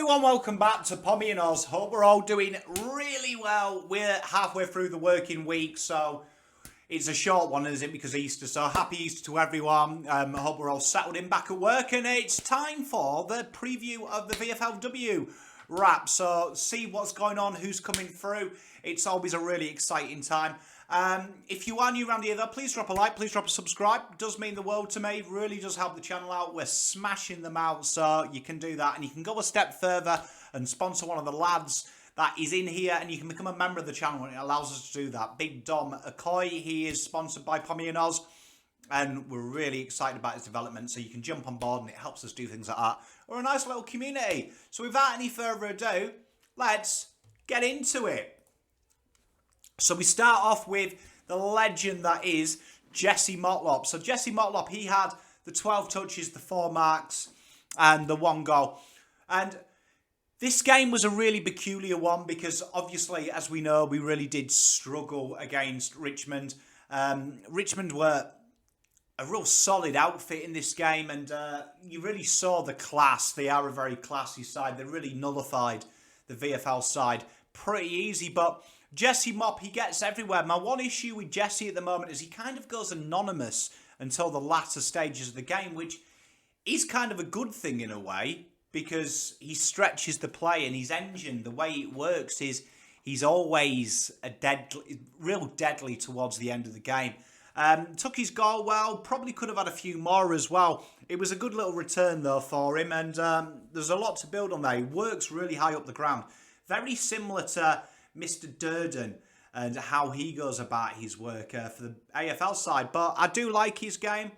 everyone, welcome back to Pommy and Oz. Hope we're all doing really well. We're halfway through the working week, so it's a short one, isn't it, because of Easter. So happy Easter to everyone. I hope we're all settled in back at work, and it's time for the preview of the VFLW wrap. So see what's going on, who's coming through. It's always a really exciting time. If you are new around here though, please drop a like, please drop a subscribe. It does mean the world to me. It really does help the channel out. We're smashing them out, so you can do that. And you can go a step further and sponsor one of the lads that is in here, and you can become a member of the channel, and it allows us to do that. Big Dom Okoye, he is sponsored by Pommy and Oz, and we're really excited about his development, so you can jump on board and it helps us do things like that. We're a nice little community. So without any further ado, let's get into it. So we start off with the legend that is Jesse MOTLOP. So Jesse MOTLOP, he had the 12 touches, the 4 marks, and the 1 goal. And this game was a really peculiar one because obviously, as we know, we really did struggle against Richmond. Richmond were a real solid outfit in this game, and you really saw the class. They are a very classy side. They really nullified the VFL side pretty easy, but Jesse Mop, he gets everywhere. My one issue with Jesse at the moment is he kind of goes anonymous until the latter stages of the game, which is kind of a good thing in a way because he stretches the play, and his engine, the way it works is he's always real deadly towards the end of the game. Took his goal well, probably could have had a few more as well. It was a good little return though for him, and there's a lot to build on there. He works really high up the ground. Very similar to Mr. Durden and how he goes about his work for the AFL side. But I do like his game.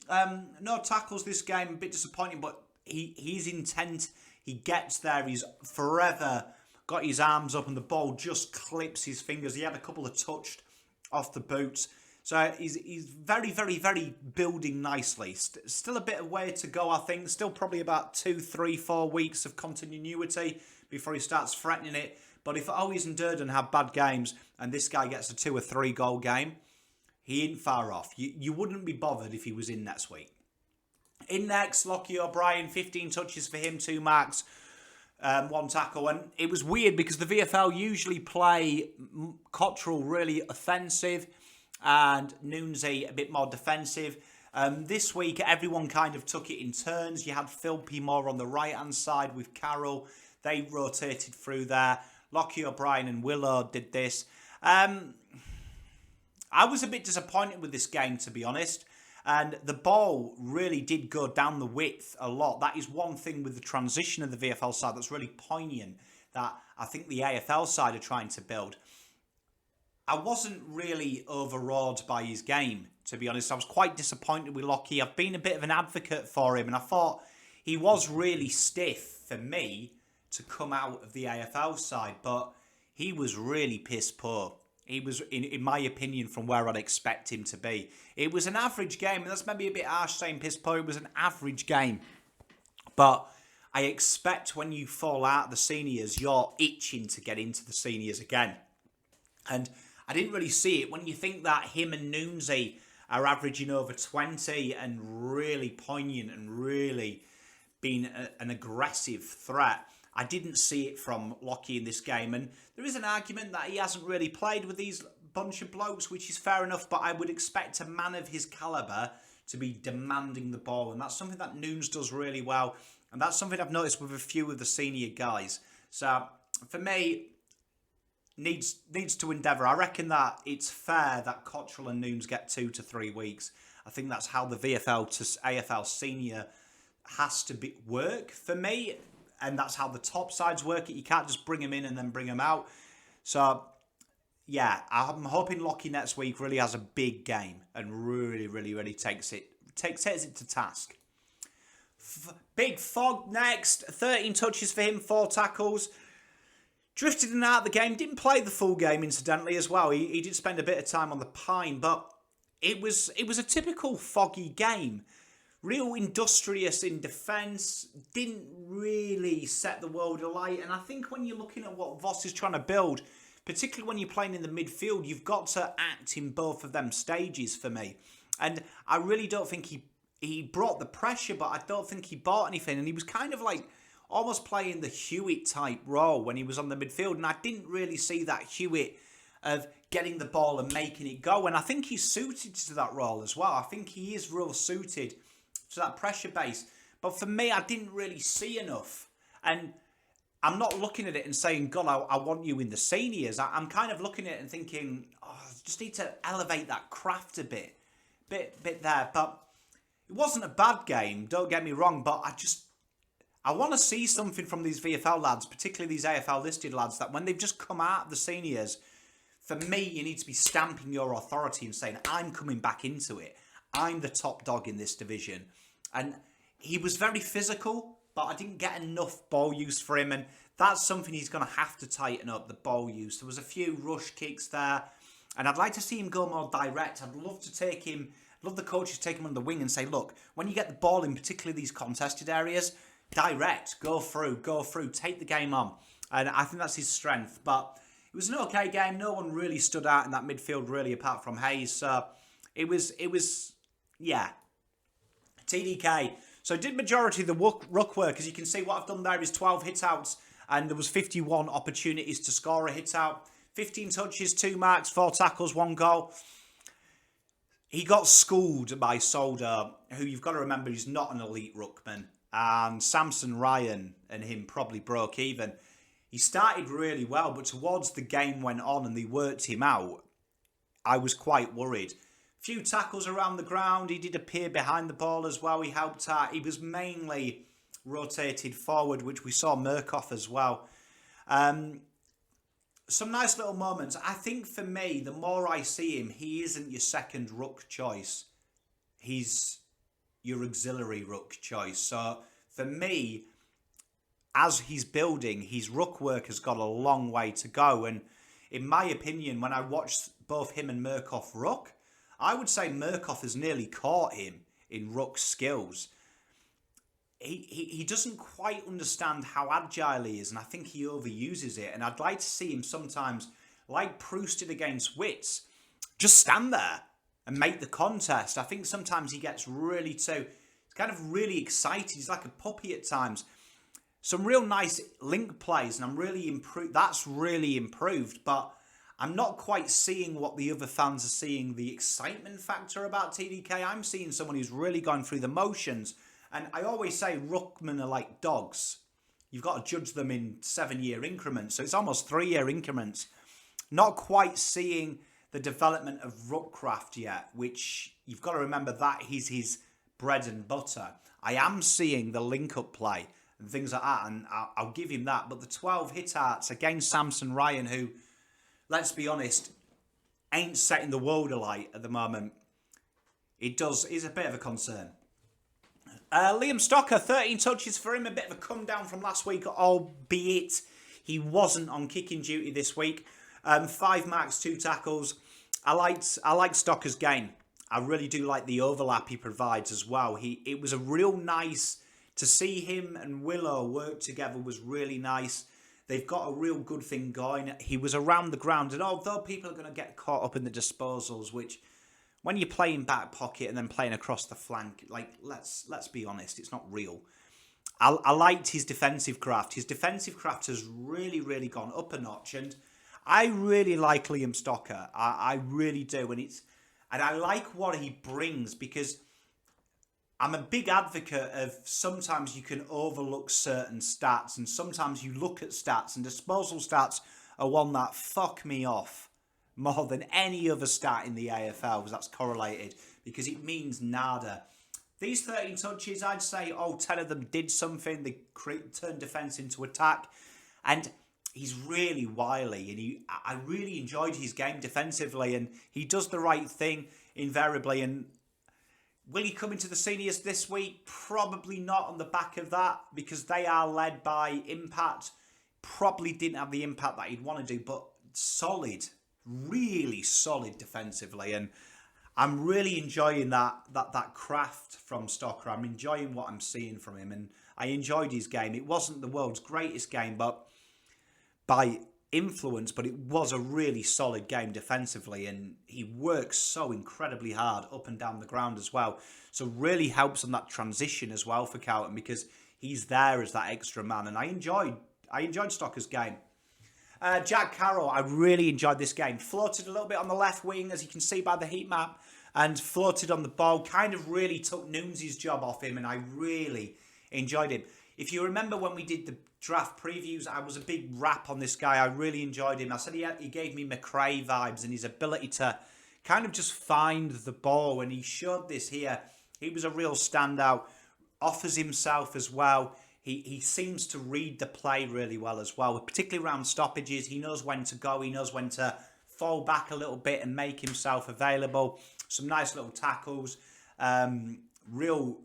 No tackles this game, a bit disappointing, but he's intent. He gets there. He's forever got his arms up and the ball just clips his fingers. He had a couple of touched off the boots. So he's very, very, very building nicely. Still a bit of way to go, I think. Still probably about 2, 3, 4 weeks of continuity before he starts threatening it. But if Owens and Durden have bad games and this guy gets a 2 or 3 goal game, he ain't far off. You wouldn't be bothered if he was in next week. In next, Libbojrjr, 15 touches for him, 2 marks, 1 tackle. And it was weird because the VFL usually play Cottrell really offensive and Noonsy a bit more defensive. This week, everyone kind of took it in turns. You had Phil P. Moore on the right-hand side with CARROLL. They rotated through there. Libbojrjr and Willow did this. I was a bit disappointed with this game, to be honest. And the ball really did go down the width a lot. That is one thing with the transition of the VFL side that's really poignant that I think the AFL side are trying to build. I wasn't really overawed by his game, to be honest. I was quite disappointed with Lochie. I've been a bit of an advocate for him, and I thought he was really stiff for me to come out of the AFL side, but he was really piss poor. He was, in my opinion, from where I'd expect him to be. It was an average game, and that's maybe a bit harsh saying piss poor. It was an average game. But I expect when you fall out of the seniors, you're itching to get into the seniors again. And I didn't really see it. When you think that him and Noonsy are averaging over 20 and really poignant and really being an aggressive threat, I didn't see it from Lochie in this game. And there is an argument that he hasn't really played with these bunch of blokes, which is fair enough, but I would expect a man of his calibre to be demanding the ball. And that's something that Noons does really well. And that's something I've noticed with a few of the senior guys. So, for me, needs to endeavour. I reckon that it's fair that Cottrell and Noons get 2 to 3 weeks. I think that's how the VFL to AFL senior has to work for me. And that's how the top sides work it. You can't just bring them in and then bring them out. So, yeah, I'm hoping Lochie next week really has a big game and really, really, really takes it to task. Big Fog next. 13 touches for him, 4 tackles. Drifted in and out of the game. Didn't play the full game, incidentally, as well. He did spend a bit of time on the pine, but it was a typical Foggy game. Real industrious in defence, didn't really set the world alight. And I think when you're looking at what Voss is trying to build, particularly when you're playing in the midfield, you've got to act in both of them stages for me. And I really don't think he brought the pressure, but I don't think he bought anything. And he was kind of like almost playing the Hewitt type role when he was on the midfield. And I didn't really see that Hewitt of getting the ball and making it go. And I think he's suited to that role as well. I think he is real suited to that pressure base. But for me, I didn't really see enough. And I'm not looking at it and saying, God, I want you in the seniors. I'm kind of looking at it and thinking, oh, I just need to elevate that craft a bit there. But it wasn't a bad game, don't get me wrong, but I want to see something from these VFL lads, particularly these AFL listed lads, that when they've just come out of the seniors, for me, you need to be stamping your authority and saying, I'm coming back into it. I'm the top dog in this division. And he was very physical, but I didn't get enough ball use for him. And that's something he's going to have to tighten up, the ball use. There was a few rush kicks there. And I'd like to see him go more direct. I'd love to take him, love the coaches to take him on the wing and say, look, when you get the ball in particularly these contested areas, direct, go through, take the game on. And I think that's his strength. But it was an okay game. No one really stood out in that midfield, really, apart from Hayes. So it was, yeah. TDK. So did majority of the ruck work. As you can see, what I've done there is 12 hit-outs, and there was 51 opportunities to score a hit-out. 15 touches, 2 marks, 4 tackles, 1 goal. He got schooled by Solder, who you've got to remember is not an elite ruckman. And Samson Ryan and him probably broke even. He started really well, but towards the game went on and they worked him out, I was quite worried. Few tackles around the ground. He did appear behind the ball as well. He helped out. He was mainly rotated forward, which we saw Murkoff as well. Some nice little moments. I think for me, the more I see him, he isn't your second ruck choice. He's your auxiliary ruck choice. So for me, as he's building, his ruck work has got a long way to go. And in my opinion, when I watched both him and Murkoff ruck, I would say Murkoff has nearly caught him in ruck skills. He doesn't quite understand how agile he is, and I think he overuses it. And I'd like to see him sometimes, like Proust did against Wits, just stand there and make the contest. I think sometimes he gets really he's kind of really excited. He's like a puppy at times. Some real nice link plays, and I'm really improved. That's really improved, but I'm not quite seeing what the other fans are seeing, the excitement factor about TDK. I'm seeing someone who's really gone through the motions. And I always say ruckmen are like dogs. You've got to judge them in 7-year increments. So it's almost 3-year increments. Not quite seeing the development of ruckcraft yet, which you've got to remember that is his bread and butter. I am seeing the link-up play and things like that, and I'll give him that. But the 12 hit-outs against Samson Ryan, who, let's be honest, ain't setting the world alight at the moment, is a bit of a concern. Liam Stocker, 13 touches for him, a bit of a come down from last week, albeit he wasn't on kicking duty this week. 5 marks, 2 tackles. I liked Stocker's game. I really do like the overlap he provides as well. It was a real nice to see him and Willow work together, was really nice. They've got a real good thing going. He was around the ground, and although people are going to get caught up in the disposals, which when you're playing back pocket and then playing across the flank, like, let's be honest, it's not real. I liked his defensive craft. His defensive craft has really, really gone up a notch, and I really like Liam Stocker. I really do, and I like what he brings, because I'm a big advocate of sometimes you can overlook certain stats, and sometimes you look at stats, and disposal stats are one that fuck me off more than any other stat in the AFL, because that's correlated, because it means nada. These 13 touches, I'd say, 10 of them did something. They turned defence into attack, and he's really wily, and I really enjoyed his game defensively, and he does the right thing invariably. And will he come into the seniors this week? Probably not on the back of that, because they are led by impact. Probably didn't have the impact that he'd want to do, but solid. Really solid defensively, and I'm really enjoying that craft from Stocker. I'm enjoying what I'm seeing from him, and I enjoyed his game. It wasn't the world's greatest game, but by influence, but it was a really solid game defensively, and he works so incredibly hard up and down the ground as well. So really helps on that transition as well for Carlton, because he's there as that extra man. And I enjoyed Stocker's game. Jack Carroll, I really enjoyed this game. Floated a little bit on the left wing, as you can see by the heat map, and floated on the ball. Kind of really took Noomsy's job off him, and I really enjoyed him. If you remember when we did the draft previews, I was a big rap on this guy. I really enjoyed him. I said he gave me McRae vibes, and his ability to kind of just find the ball, and he showed this here. He was a real standout. Offers himself as well. He seems to read the play really well as well, particularly around stoppages. He knows when to go. He knows when to fall back a little bit and make himself available. Some nice little tackles. Real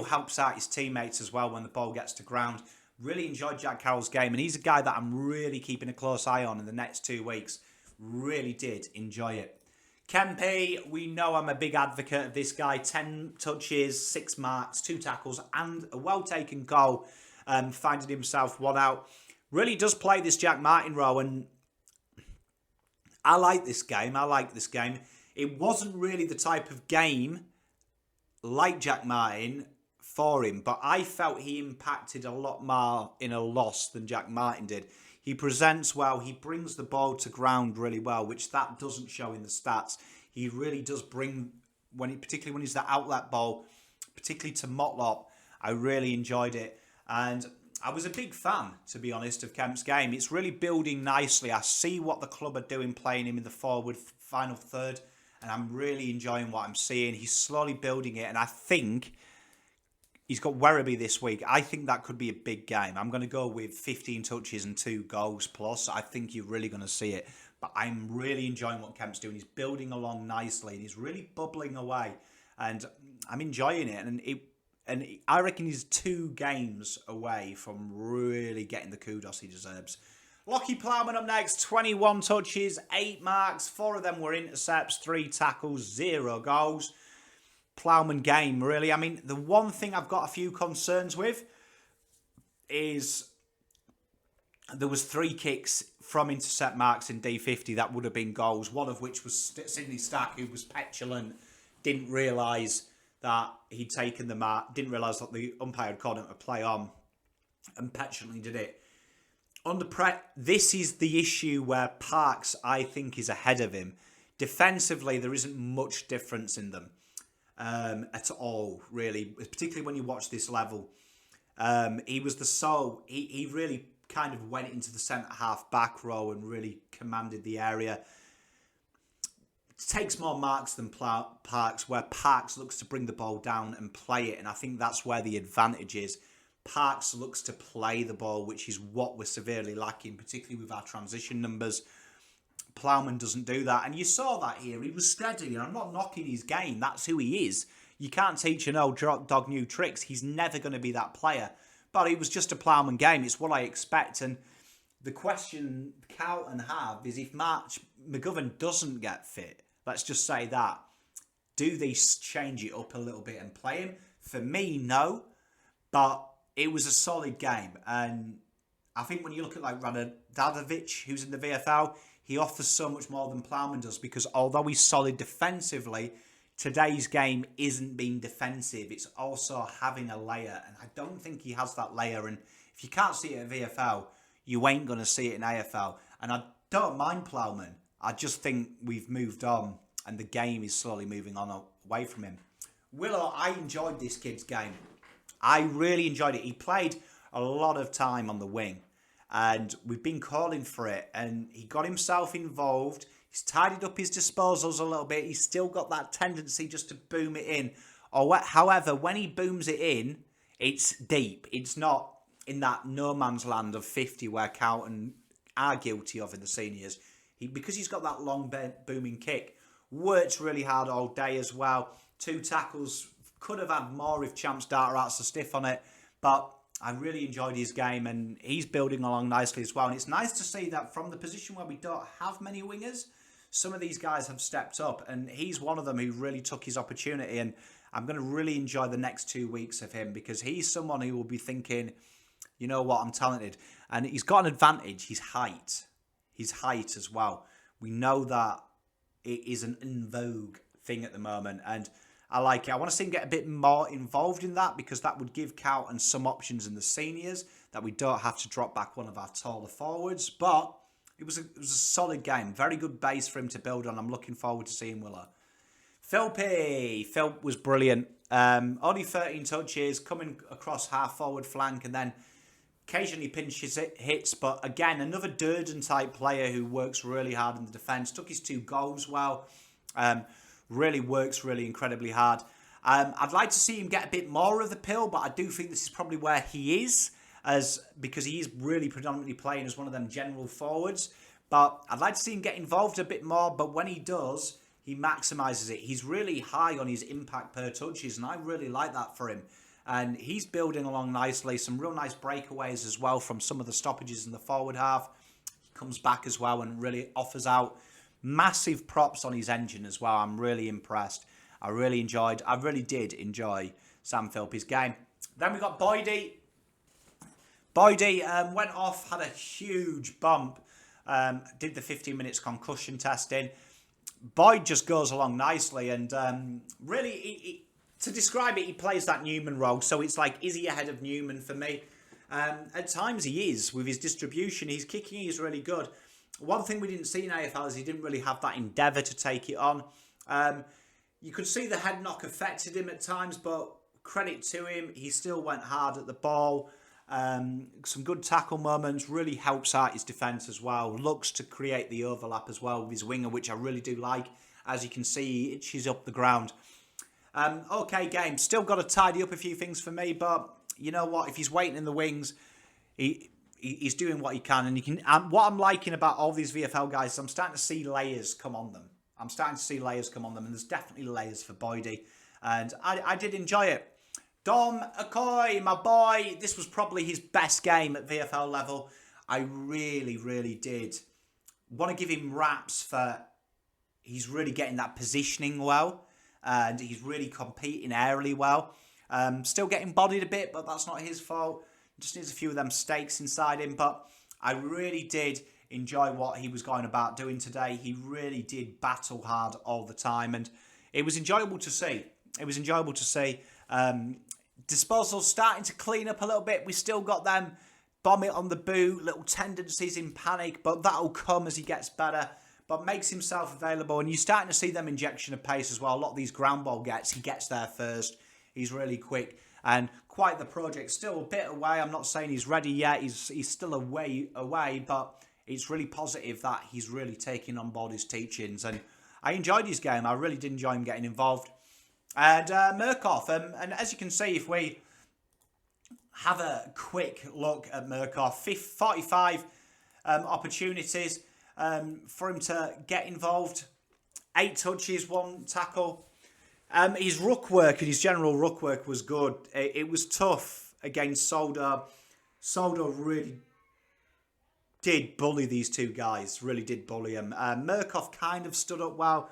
helps out his teammates as well when the ball gets to ground. Really enjoyed Jack Carroll's game, and he's a guy that I'm really keeping a close eye on in the next 2 weeks. Really did enjoy it. KEMP, we know I'm a big advocate of this guy. 10 touches, 6 marks, 2 tackles, and a well-taken goal. Finding himself one out. Really does play this Jack Martin role, and I like this game. It wasn't really the type of game like Jack Martin for him, but I felt he impacted a lot more in a loss than Jack Martin did. He presents well. He brings the ball to ground really well, which that doesn't show in the stats. He really does bring, particularly when he's the outlet ball, particularly to MOTLOP. I really enjoyed it. And I was a big fan, to be honest, of Kemp's game. It's really building nicely. I see what the club are doing, playing him in the forward final third, and I'm really enjoying what I'm seeing. He's slowly building it, and I think he's got Werribee this week. I think that could be a big game. I'm going to go with 15 touches and 2 goals plus. I think you're really going to see it. But I'm really enjoying what Kemp's doing. He's building along nicely, and he's really bubbling away. And I'm enjoying it. And I reckon he's 2 games away from really getting the kudos he deserves. Lockie Plowman up next. 21 touches, 8 marks. 4 of them were intercepts, 3 tackles, 0 goals. Plowman game, really. I mean, the one thing I've got a few concerns with is there was 3 kicks from intercept marks in D50 that would have been goals, one of which was Sydney Stack, who was petulant, didn't realise that he'd taken the mark, didn't realise that the umpire had called him to play on, and petulantly did it. This is the issue where Parks, I think, is ahead of him. Defensively, there isn't much difference in them. At all, really, particularly when you watch this level. He was the soul. He really kind of went into the centre-half back row and really commanded the area. It takes more marks than Parks, where Parks looks to bring the ball down and play it, and I think that's where the advantage is. Parks looks to play the ball, which is what we're severely lacking, particularly with our transition numbers. Plowman doesn't do that, and you saw that here. He was steady, and I'm not knocking his game. That's who he is. You can't teach an old dog new tricks. He's never going to be that player. But it was just a Plowman game. It's what I expect. And the question Carlton have is if March McGovern doesn't get fit, let's just say that, do they change it up a little bit and play him? For me, no. But it was a solid game. And I think when you look at like Radovich, who's in the VFL, he offers so much more than Plowman does, because although he's solid defensively, today's game isn't being defensive. It's also having a layer, and I don't think he has that layer. And if you can't see it at VFL, you ain't going to see it in AFL. And I don't mind Plowman. I just think we've moved on, and the game is slowly moving on away from him. Willow, I enjoyed this kid's game. I really enjoyed it. He played a lot of time on the wing, and we've been calling for it, and he got himself involved. He's tidied up his disposals a little bit. He's still got that tendency just to boom it in. However, when he booms it in, it's deep. It's not in that no man's land of 50 where Carlton are guilty of in the seniors. Because he's got that long booming kick. Worked really hard all day as well. 2 tackles. Could have had more if Champs Data Arts are stiff on it. But I really enjoyed his game, and he's building along nicely as well. And it's nice to see that from the position where we don't have many wingers, some of these guys have stepped up, and he's one of them who really took his opportunity. And I'm going to really enjoy the next 2 weeks of him, because he's someone who will be thinking, you know what, I'm talented. And he's got an advantage, his height. His height as well. We know that it is an in vogue thing at the moment, and I like it. I want to see him get a bit more involved in that, because that would give Quenton some options in the seniors that we don't have to drop back one of our taller forwards. But it was a solid game. Very good base for him to build on. I'm looking forward to seeing Willa. Phil was brilliant. Only 13 touches, coming across half forward flank, and then occasionally pinches hits. But again, another Durden type player who works really hard in the defence. Took his 2 goals well. Really works really incredibly hard. I'd like to see him get a bit more of the pill, but I do think this is probably where he is, because he is really predominantly playing as one of them general forwards. But I'd like to see him get involved a bit more, but when he does, he maximises it. He's really high on his impact per touches, and I really like that for him. And he's building along nicely. Some real nice breakaways as well from some of the stoppages in the forward half. He comes back as well and really offers out massive props on his engine as well. I'm really impressed. I really did enjoy Sam Philp's game. Then we got Boydie. Boydie went off, had a huge bump. Did the 15 minutes concussion testing. Boyd just goes along nicely, and really, to describe it, he plays that Newman role. So it's like, is he ahead of Newman for me? At times he is, with his distribution. His kicking is really good. One thing we didn't see in AFL is he didn't really have that endeavour to take it on. You could see the head knock affected him at times, but credit to him, he still went hard at the ball. Some good tackle moments, really helps out his defence as well. Looks to create the overlap as well with his winger, which I really do like. As you can see, he itches up the ground. Okay game, still got to tidy up a few things for me, but you know what, if he's waiting in the wings, he's doing what he can. And what I'm liking about all these VFL guys is I'm starting to see layers come on them. And there's definitely layers for Boydie, and I did enjoy it. Dom Okoye, my boy, this was probably his best game at VFL level. I really did want to give him raps for, he's really getting that positioning well, and he's really competing aerially well. Still getting bodied a bit, but that's not his fault. Just needs a few of them stakes inside him, but I really did enjoy what he was going about doing today. He really did battle hard all the time, and it was enjoyable to see. Disposals starting to clean up a little bit. We still got them bomb it on the boot, little tendencies in panic, but that'll come as he gets better. But makes himself available, and you're starting to see them injection of pace as well. A lot of these ground ball he gets there first. He's really quick, and quite the project. Still a bit away. I'm not saying he's ready yet. He's still a way away, but it's really positive that he's really taking on board his teachings. And I enjoyed his game. I really did enjoy him getting involved. And Murkoff, and as you can see, if we have a quick look at Murkoff, 45 opportunities for him to get involved, 8 touches, 1 tackle. His ruck work and his general ruck work was good. It was tough against Solder. Solder really did bully these 2 guys, really did bully them. Murkoff kind of stood up well.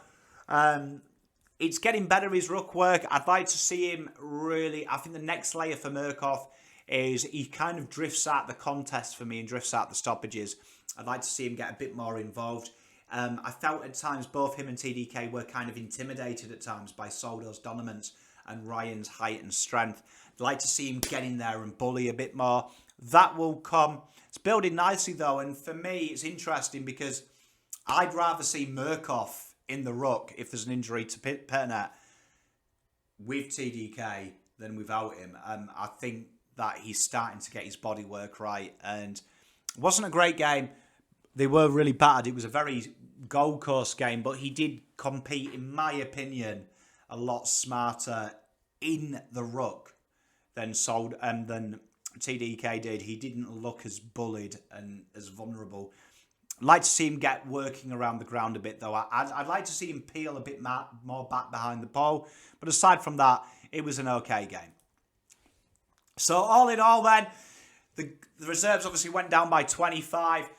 It's getting better, his ruck work. I'd like to see him really, I think the next layer for Murkoff is he kind of drifts out the contest for me and drifts out the stoppages. I'd like to see him get a bit more involved. I felt at times both him and TDK were kind of intimidated at times by Soldo's dominance and Ryan's height and strength. I'd like to see him get in there and bully a bit more. That will come. It's building nicely though, and for me it's interesting because I'd rather see Murkoff in the ruck if there's an injury to Pernet with TDK than without him. I think that he's starting to get his body work right, and it wasn't a great game. They were really bad. It was a very Gold Coast game, but he did compete, in my opinion, a lot smarter in the ruck than TDK did. He didn't look as bullied and as vulnerable. I'd like to see him get working around the ground a bit, though. I'd like to see him peel a bit more back behind the ball. But aside from that, it was an okay game. So all in all then, the reserves obviously went down by 25.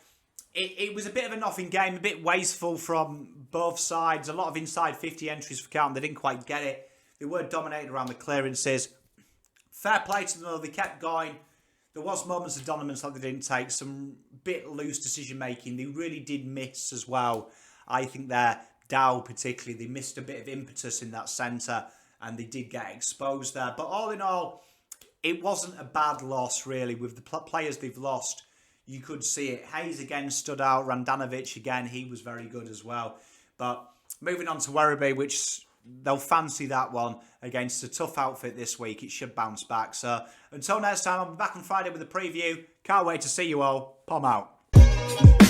It was a bit of a nothing game, a bit wasteful from both sides. A lot of inside 50 entries for Quenton. They didn't quite get it. They were dominated around the clearances. Fair play to them, though. They kept going. There was moments of dominance that they didn't take. Some bit loose decision making. They really did miss as well. I think their Dow particularly, they missed a bit of impetus in that centre. and they did get exposed there. But all in all, it wasn't a bad loss, really. With the players they've lost, you could see it. Hayes again stood out. Randanovic again, he was very good as well. But moving on to Werribee, which they'll fancy that one against a tough outfit this week. It should bounce back. So until next time, I'll be back on Friday with a preview. Can't wait to see you all. Pom out.